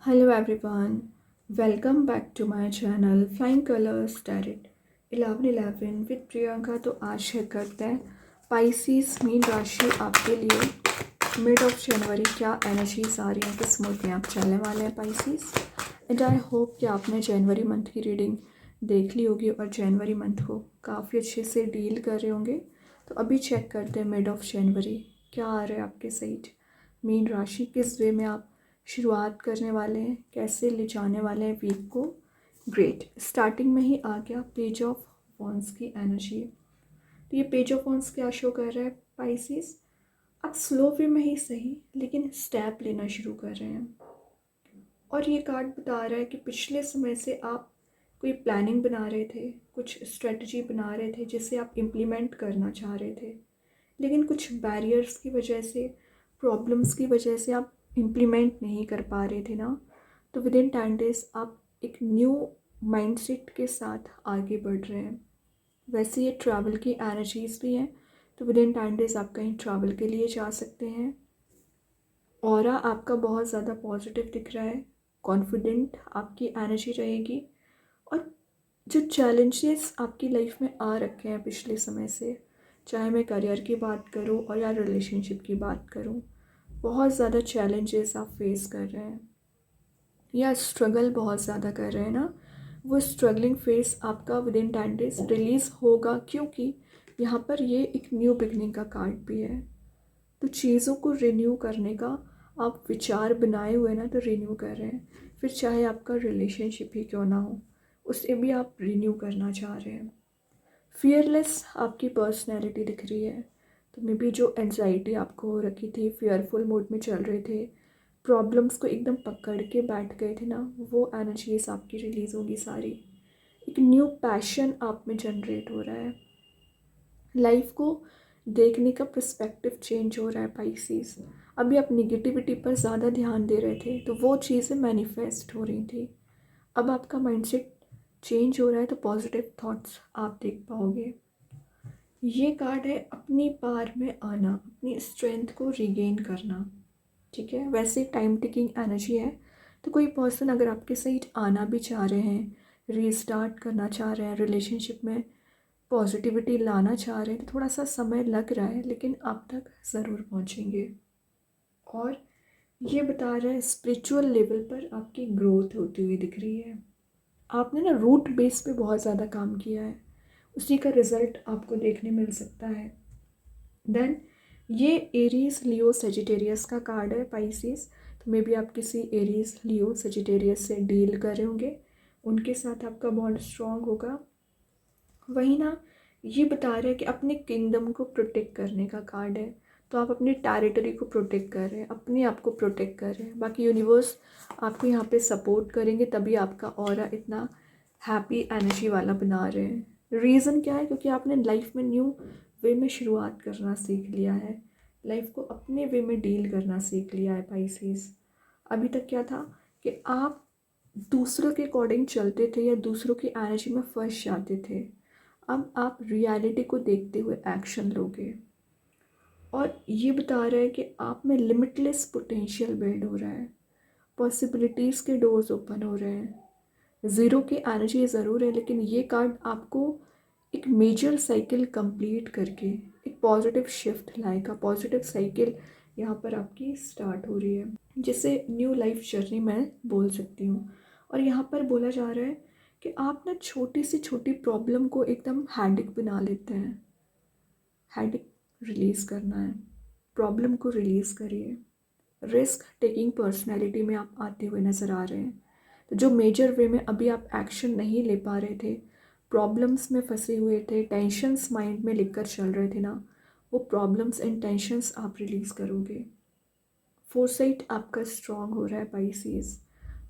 Hello everyone, welcome back to my channel Flying Colors Tarot 1111 with Priyanka. तो आज share करते हैं पाइसिस मीन राशि आपके लिए मिड ऑफ जनवरी क्या एनर्जीज आ रही हैं, किस मूड में आप चलने वाले हैं पाइसिस। एंड आई होप कि आपने जनवरी मंथ की रीडिंग देख ली होगी और जनवरी मंथ को काफ़ी अच्छे से डील कर रहे होंगे। तो अभी चेक करते हैं मिड ऑफ जनवरी क्या आ रहा है आपके साइड। मीन राशि किस वे में आप शुरुआत करने वाले हैं, कैसे ले जाने वाले हैं वीक को। ग्रेट, स्टार्टिंग में ही आ गया पेज ऑफ वॉन्ड्स की एनर्जी। तो ये पेज ऑफ वॉन्ड्स क्या शो कर रहा है पाइसिस, आप स्लो वे में ही सही लेकिन स्टेप लेना शुरू कर रहे हैं। और ये कार्ड बता रहा है कि पिछले समय से आप कोई प्लानिंग बना रहे थे, कुछ स्ट्रेटजी बना रहे थे जिसे आप इम्प्लीमेंट करना चाह रहे थे, लेकिन कुछ बैरियर्स की वजह से, प्रॉब्लम्स की वजह से आप इम्प्लीमेंट नहीं कर पा रहे थे ना। तो विद इन 10 डेज आप एक न्यू माइंडसेट के साथ आगे बढ़ रहे हैं। वैसे ये ट्रैवल की एनर्जीज भी हैं, तो विद इन 10 डेज आप कहीं ट्रैवल के लिए जा सकते हैं। ऑरा आपका बहुत ज़्यादा पॉजिटिव दिख रहा है, कॉन्फिडेंट आपकी एनर्जी रहेगी। और जो चैलेंजेस आपकी लाइफ में आ रखे हैं पिछले समय से, चाहे मैं करियर की बात करूं और या रिलेशनशिप की बात करूं, बहुत ज़्यादा चैलेंजेस आप फेस कर रहे हैं या स्ट्रगल बहुत ज़्यादा कर रहे हैं ना, वो स्ट्रगलिंग फेस आपका विद इन 10 डेज रिलीज़ होगा, क्योंकि यहाँ पर ये एक न्यू बिगनिंग का कार्ड भी है। तो चीज़ों को रिन्यू करने का आप विचार बनाए हुए ना, तो रिन्यू कर रहे हैं। फिर चाहे आपका रिलेशनशिप ही क्यों ना हो, उसे भी आप रिन्यू करना चाह रहे हैं। फियरलेस आपकी पर्सनैलिटी दिख रही है। तो मे बी जो एनजाइटी आपको हो रखी थी, फियरफुल मोड में चल रहे थे, प्रॉब्लम्स को एकदम पकड़ के बैठ गए थे ना, वो एनर्जीज आपकी रिलीज़ होगी सारी। एक न्यू पैशन आप में जनरेट हो रहा है, लाइफ को देखने का पर्सपेक्टिव चेंज हो रहा है पाइसिस। अभी आप निगेटिविटी पर ज़्यादा ध्यान दे रहे थे, तो वो चीज़ें मैनिफेस्ट हो रही थी। अब आपका माइंडसेट चेंज हो रहा है, तो पॉजिटिव थॉट्स आप देख पाओगे। ये कार्ड है अपनी पार में आना, अपनी स्ट्रेंथ को रिगेन करना। ठीक है, वैसे टाइम टेकिंग एनर्जी है। तो कोई पर्सन अगर आपके साइड आना भी चाह रहे हैं, रीस्टार्ट करना चाह रहे हैं, रिलेशनशिप में पॉजिटिविटी लाना चाह रहे हैं, तो थोड़ा सा समय लग रहा है, लेकिन आप तक ज़रूर पहुंचेंगे। और ये बता रहा है स्पिरिचुअल लेवल पर आपकी ग्रोथ होती हुई दिख रही है। आपने ना रूट बेस पे बहुत ज़्यादा काम किया है, उसी का रिजल्ट आपको देखने मिल सकता है। देन ये एरीज लियो सेजिटेरियस का कार्ड है पाइसिस। तो मे बी आप किसी एरीज लियो सेजिटेरियस से डील कर रहे होंगे, उनके साथ आपका बॉन्ड स्ट्रॉन्ग होगा। वही ना, ये बता रहा है कि अपने किंगडम को प्रोटेक्ट करने का कार्ड है। तो आप अपनी टेरिटरी को प्रोटेक्ट कर रहे हैं, अपने आप को प्रोटेक्ट कर रहे हैं। बाकी यूनिवर्स आपको यहाँ पे सपोर्ट करेंगे, तभी आपका ऑरा इतना हैप्पी एनर्जी वाला बना रहे हैं। रीज़न क्या है, क्योंकि आपने लाइफ में न्यू वे में शुरुआत करना सीख लिया है, लाइफ को अपने वे में डील करना सीख लिया है पाइसिस। अभी तक क्या था कि आप दूसरों के अकॉर्डिंग चलते थे या दूसरों की एनर्जी में फंस जाते थे। अब आप रियलिटी को देखते हुए एक्शन लोगे। और ये बता रहा है कि आप में लिमिटलेस पोटेंशियल बिल्ड हो रहा है, पॉसिबिलिटीज़ के डोर्स ओपन हो रहे हैं। ज़ीरो की एनर्जी ज़रूर है, लेकिन ये कार्ड आपको एक मेजर साइकिल कंप्लीट करके एक पॉजिटिव शिफ्ट लाएगा। पॉजिटिव साइकिल यहाँ पर आपकी स्टार्ट हो रही है, जिसे न्यू लाइफ जर्नी मैं बोल सकती हूँ। और यहाँ पर बोला जा रहा है कि आप ना छोटी से छोटी प्रॉब्लम को एकदम हैडिक बना लेते हैं। हैडिक रिलीज़ करना है, प्रॉब्लम को रिलीज़ करिए। रिस्क टेकिंग पर्सनैलिटी में आप आते हुए नज़र आ रहे हैं। तो जो मेजर वे में अभी आप एक्शन नहीं ले पा रहे थे, प्रॉब्लम्स में फंसे हुए थे, टेंशन्स माइंड में लेकर चल रहे थे ना, वो प्रॉब्लम्स एंड टेंशन्स आप रिलीज़ करोगे। फोरसाइट आपका स्ट्रॉन्ग हो रहा है पाइसिस।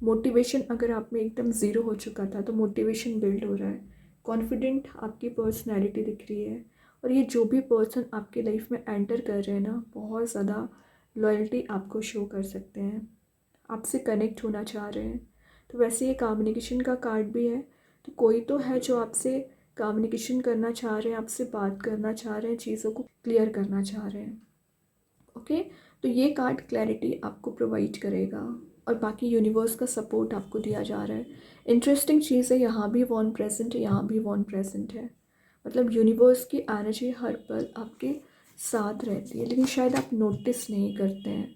मोटिवेशन अगर आप में एकदम ज़ीरो हो चुका था, तो मोटिवेशन बिल्ड हो रहा है। कॉन्फिडेंट आपकी पर्सनैलिटी दिख रही है। और ये जो भी पर्सन आपके लाइफ में एंटर कर रहे हैं ना, बहुत ज़्यादा लॉयल्टी आपको शो कर सकते हैं, आपसे कनेक्ट होना चाह रहे हैं। तो वैसे ये कम्युनिकेशन का कार्ड भी है। तो कोई तो है जो आपसे कम्युनिकेशन करना चाह रहे हैं, आपसे बात करना चाह रहे हैं, चीज़ों को क्लियर करना चाह रहे हैं। ओके, तो ये कार्ड क्लैरिटी आपको प्रोवाइड करेगा। और बाकी यूनिवर्स का सपोर्ट आपको दिया जा रहा है। इंटरेस्टिंग चीज़ है, यहाँ भी वन प्रेजेंट है, यहाँ भी वन प्रेजेंट है। मतलब यूनिवर्स की एनर्जी हर पल आपके साथ रहती है, लेकिन शायद आप नोटिस नहीं करते हैं,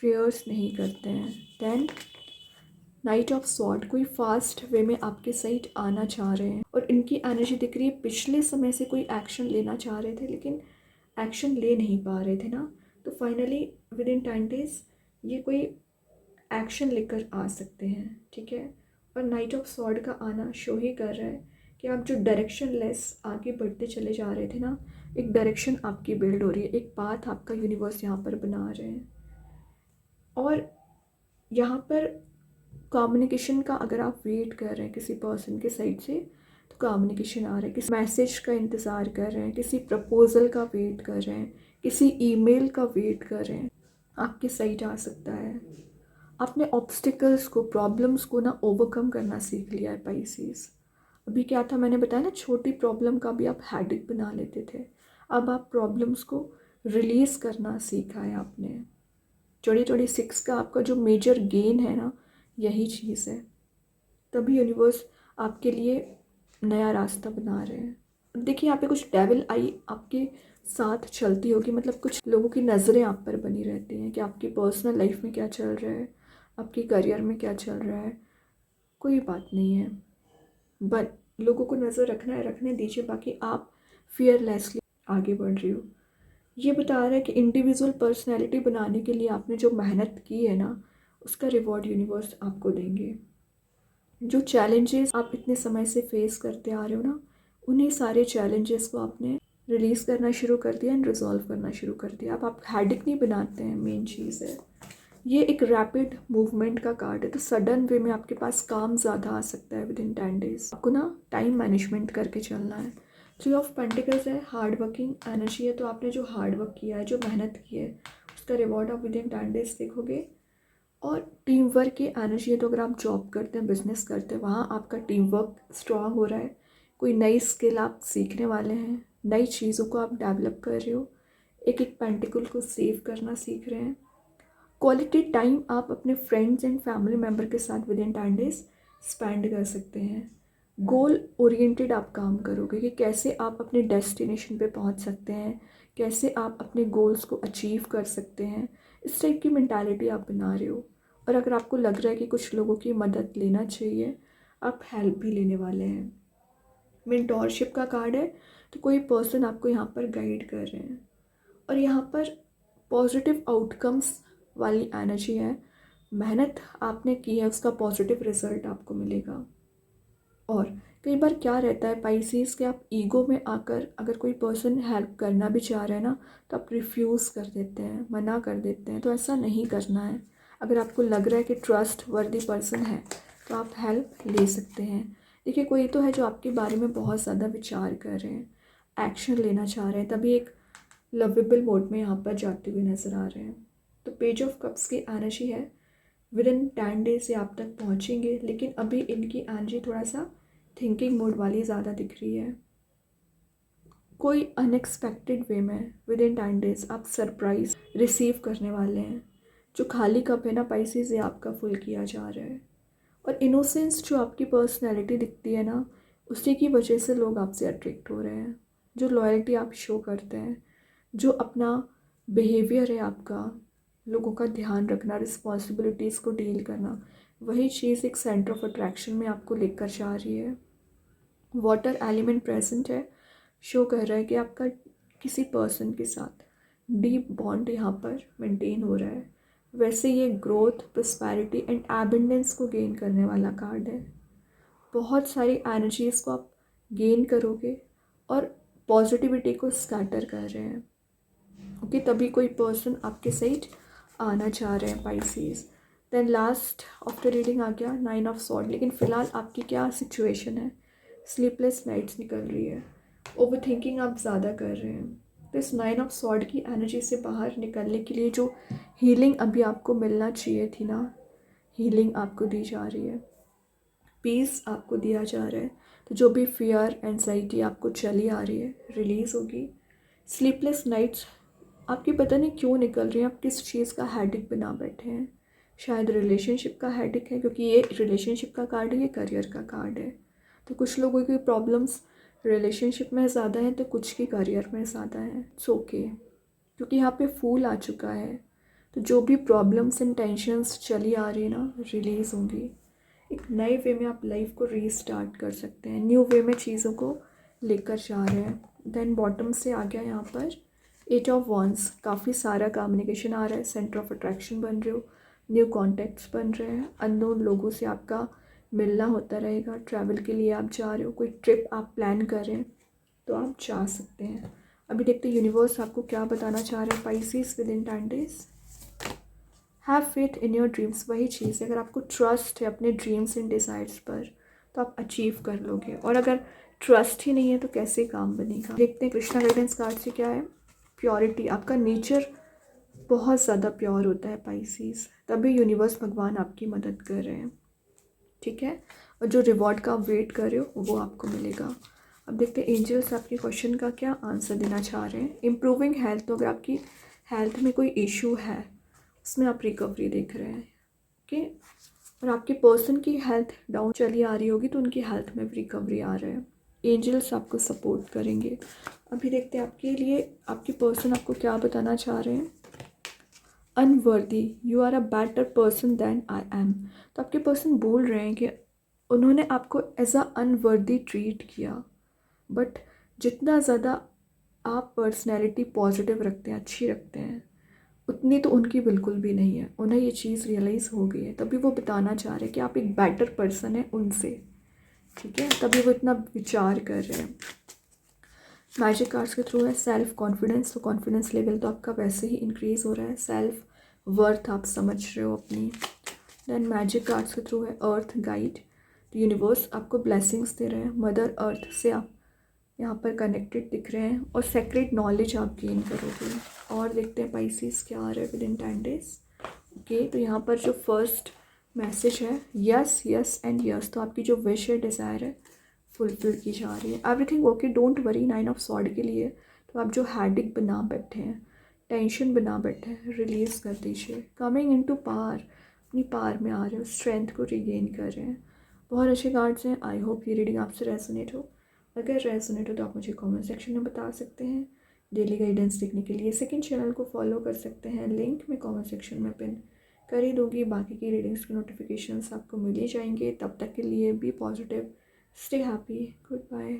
प्रेयर्स नहीं करते हैं। देन नाइट ऑफ सॉर्ड, कोई फास्ट वे में आपके साइड आना चाह रहे हैं और इनकी एनर्जी दिख रही है पिछले समय से कोई एक्शन लेना चाह रहे थे लेकिन एक्शन ले नहीं पा रहे थे ना, तो फाइनली विद इन 10 days ये कोई एक्शन लेकर आ सकते हैं, ठीक है। और नाइट ऑफ सॉर्ड का आना शो ही कर रहा है कि आप जो डायरेक्शन लेस आगे बढ़ते चले जा रहे थे ना, एक डायरेक्शन आपकी बिल्ड हो रही है, एक पाथ आपका यूनिवर्स यहाँ पर बना रहे हैं। और यहाँ पर कम्युनिकेशन का अगर आप वेट कर रहे हैं किसी पर्सन के साइड से, तो कम्युनिकेशन आ रहा है, किसी मैसेज का इंतज़ार कर रहे हैं, किसी प्रपोजल का वेट कर रहे हैं, किसी ईमेल का वेट कर रहे हैं, आपके साइड आ सकता है। आपने ऑब्स्टिकल्स को, प्रॉब्लम्स को ना ओवरकम करना सीख लिया है पाइसेस। अभी क्या था, मैंने बताया ना, छोटी प्रॉब्लम का भी आप हैडिक बना लेते थे, अब आप प्रॉब्लम्स को रिलीज़ करना सीखा है आपने। 2026 का आपका जो मेजर गेन है ना, यही चीज़ है। तभी यूनिवर्स आपके लिए नया रास्ता बना रहे हैं। देखिए यहाँ पे कुछ डेविल आई आपके साथ चलती होगी, मतलब कुछ लोगों की नज़रें आप पर बनी रहती हैं कि आपकी पर्सनल लाइफ में क्या चल रहा है, आपके करियर में क्या चल रहा है। कोई बात नहीं है, बट लोगों को नज़र रखना है, रखने दीजिए, बाकी आप फियरलेसली आगे बढ़ रही हो। ये बता रहा है कि इंडिविजुअल पर्सनैलिटी बनाने के लिए आपने जो मेहनत की है ना, उसका रिवॉर्ड यूनिवर्स आपको देंगे। जो चैलेंजेस आप इतने समय से फेस करते आ रहे हो ना, उन्हीं सारे चैलेंजेस को आपने रिलीज़ करना शुरू कर दिया एंड रिजॉल्व करना शुरू कर दिया। अब आप हैडिक नहीं बनाते हैं, मेन चीज़ है। ये एक रैपिड मूवमेंट का कार्ड है, तो सडन वे में आपके पास काम ज़्यादा आ सकता है विद इन 10 days। आपको ना टाइम मैनेजमेंट करके चलना है। 3 ऑफ पेंटिकल्स है, हार्ड वर्किंग एनर्जी है, तो आपने जो हार्ड वर्क किया है, जो मेहनत की है, उसका रिवॉर्ड आप विद इन 10 days देखोगे। और टीम वर्क की एनर्जी है, तो अगर आप जॉब करते हैं, बिजनेस करते हैं, वहाँ आपका टीम वर्क स्ट्रांग हो रहा है, कोई नई स्किल आप सीखने वाले हैं, नई चीज़ों को आप डेवलप कर रहे हो, एक एक पेंटिकल को सेव करना सीख रहे हैं। क्वालिटी टाइम आप अपने फ्रेंड्स एंड फैमिली मेम्बर के साथ विद इन 10 days स्पेंड कर सकते हैं। गोल ओरिएंटेड आप काम करोगे कि कैसे आप अपने डेस्टिनेशन पे पहुंच सकते हैं, कैसे आप अपने गोल्स को अचीव कर सकते हैं, इस टाइप की मेंटालिटी आप बना रहे हो। और अगर आपको लग रहा है कि कुछ लोगों की मदद लेना चाहिए, आप हेल्प भी लेने वाले हैं। मेंटोरशिप का कार्ड है, तो कोई पर्सन आपको यहाँ पर गाइड कर रहे हैं और यहाँ पर पॉजिटिव आउटकम्स वाली एनर्जी है। मेहनत आपने की है, उसका पॉजिटिव रिजल्ट आपको मिलेगा। और कई बार क्या रहता है पाइसेस के, आप ईगो में आकर अगर कोई पर्सन हेल्प करना भी चाह रहे हैं ना, तो आप रिफ्यूज़ कर देते हैं, मना कर देते हैं। तो ऐसा नहीं करना है। अगर आपको लग रहा है कि ट्रस्ट वर्दी पर्सन है, तो आप हेल्प ले सकते हैं। देखिए कोई तो है जो आपके बारे में बहुत ज़्यादा विचार कर रहे हैं, एक्शन लेना चाह रहे हैं, तभी एक लवेबल मोड में यहाँ पर जाते हुए नज़र आ रहे हैं। तो पेज ऑफ कप्स की एनर्जी है, विद इन 10 days से आप तक पहुँचेंगे, लेकिन अभी इनकी एनर्जी थोड़ा सा थिंकिंग मोड वाली ज़्यादा दिख रही है। कोई अनएक्सपेक्टेड वे में विद इन 10 days आप सरप्राइज रिसीव करने वाले हैं। जो खाली कप है ना पाइसेस, ये आपका फुल किया जा रहा है। और इनोसेंस जो आपकी पर्सनैलिटी दिखती है ना, उसी की वजह से लोग आपसे अट्रैक्ट हो रहे हैं। जो लॉयल्टी आप शो करते हैं, जो अपना बिहेवियर है आपका, लोगों का ध्यान रखना, रिस्पॉन्सिबिलिटीज़ को डील करना, वही चीज़ एक सेंटर ऑफ अट्रैक्शन में आपको लेकर जा रही है। वाटर एलिमेंट प्रेजेंट है, शो कर रहा है कि आपका किसी पर्सन के साथ डीप बॉन्ड यहाँ पर मेंटेन हो रहा है। वैसे ये ग्रोथ, प्रॉस्पेरिटी एंड एबंडेंस को गेन करने वाला कार्ड है। बहुत सारी एनर्जीज़ को आप गेन करोगे और पॉजिटिविटी को स्कैटर कर रहे हैं। ओके, तभी कोई पर्सन आपके साइड आना चाह रहे हैं pieces. Then last of the reading आ गया 9 ऑफ सॉर्ड। लेकिन फ़िलहाल आपकी क्या सिचुएशन है? स्लीपलेस नाइट्स निकल रही है, ओवर थिंकिंग आप ज़्यादा कर रहे हैं। तो इस 9 ऑफ सॉर्ड की एनर्जी से बाहर निकलने के लिए जो हीलिंग अभी आपको मिलना चाहिए थी ना, हीलिंग आपको दी जा रही है, पीस आपको दिया जा रहा है। तो जो भी फियर, एंजाइटी आपको चली आ रही है, रिलीज़ होगी। स्लीपलेस नाइट्स आपकी पता नहीं क्यों निकल रही हैं, आप किस चीज़ का हेडेक बना बैठे हैं। शायद रिलेशनशिप का हेडेक है, क्योंकि ये रिलेशनशिप का कार्ड है, ये करियर का कार्ड है। तो कुछ लोगों की प्रॉब्लम्स रिलेशनशिप में ज़्यादा है तो कुछ की करियर में ज़्यादा है। इट्स ओके, क्योंकि यहाँ पे फूल आ चुका है। तो जो भी प्रॉब्लम्स एंड टेंशन्स चली आ रही है ना, रिलीज़ होंगी। एक नए वे में आप लाइफ को रीस्टार्ट कर सकते हैं, न्यू वे में चीज़ों को लेकर जा रहे हैं। देन बॉटम से आ गया यहाँ पर 8 ऑफ वॉन्ड्स। काफ़ी सारा कम्युनिकेशन आ रहा है, सेंटर ऑफ अट्रैक्शन बन रहे हो, न्यू कॉन्टैक्ट्स बन रहे हैं, अननोन लोगों से आपका मिलना होता रहेगा, ट्रैवल के लिए आप जा रहे हो, कोई ट्रिप आप प्लान कर रहे हैं तो आप जा सकते हैं। अभी देखते हैं यूनिवर्स आपको क्या बताना चाह रहे हैं। Pisces with in 10 days, have faith in your dreams. वही चीज़ है, अगर आपको ट्रस्ट है अपने ड्रीम्स एंड डिज़ायर्स पर तो आप अचीव कर लोगे, और अगर ट्रस्ट ही नहीं है तो कैसे काम बनेगा। देखते हैं कृष्णा गाइडेंस कार्ड से क्या है। प्योरिटी, आपका नेचर बहुत ज़्यादा प्योर होता है पाइसेस, तभी यूनिवर्स भगवान आपकी मदद कर रहे हैं, ठीक है। और जो रिवॉर्ड का आप वेट कर रहे हो वो आपको मिलेगा। अब देखते हैं एंजल्स आपके क्वेश्चन का क्या आंसर देना चाह रहे हैं। इम्प्रूविंग हेल्थ, तो अगर आपकी हेल्थ में कोई इशू है उसमें आप रिकवरी देख रहे हैं, ओके। और आपके पर्सन की हेल्थ डाउन चली आ रही होगी तो उनकी हेल्थ में भी रिकवरी आ रहा है। एंजल्स आपको सपोर्ट करेंगे। अभी देखते हैं आपके लिए आपके पर्सन आपको क्या बताना चाह रहे हैं। Unworthy, you are a better person than I am. तो आपके पर्सन बोल रहे हैं कि उन्होंने आपको एज अ अनवर्दी ट्रीट किया, बट जितना ज़्यादा आप पर्सनैलिटी पॉजिटिव रखते हैं, अच्छी रखते हैं, उतनी तो उनकी बिल्कुल भी नहीं है। उन्हें ये चीज़ रियलाइज़ हो गई है, तभी वो बताना चाह रहे हैं कि आप एक बेटर पर्सन है उनसे, ठीक है। तभी वो इतना विचार कर रहे हैं। मैजिक कार्ड्स के थ्रू है सेल्फ कॉन्फिडेंस, तो कॉन्फिडेंस लेवल तो आपका वैसे ही इंक्रीज़ हो रहा है, सेल्फ वर्थ आप समझ रहे हो अपनी। देन मैजिक कार्ड्स के थ्रू है अर्थ गाइड, तो यूनिवर्स आपको ब्लेसिंग्स दे रहे हैं, मदर अर्थ से आप यहाँ पर कनेक्टेड दिख रहे हैं, और सेक्रेट नॉलेज आप गेन करोगे। और देखते हैं पाइसेस क्या आ रहा है विद इन 10 days, ओके। तो यहाँ पर जो फर्स्ट मैसेज है यस यस एंड यस, तो आपकी जो विश है, डिज़ायर है, फुलफिल की जा रही है। Everything okay, don't worry. 9 of sword के लिए तो आप जो हैडिक बना बैठे हैं, टेंशन बना बैठे हैं, रिलीज़ कर दीजिए। कमिंग इनटू पावर, अपनी पावर में आ रहे हो, स्ट्रेंथ को रिगेन कर रहे हैं। बहुत अच्छे कार्ड्स हैं। आई होप ये रीडिंग आपसे रेजोनेट हो। अगर रेजोनेट हो तो आप मुझे कमेंट सेक्शन में बता सकते हैं। डेली गाइडेंस देखने के लिए सेकंड चैनल को फॉलो कर सकते हैं, लिंक मैं कमेंट सेक्शन में पिन कर ही दूँगी। बाकी की रीडिंग्स के नोटिफिकेशंस आपको मिल ही जाएंगे। तब तक के लिए be positive, stay happy, good bye.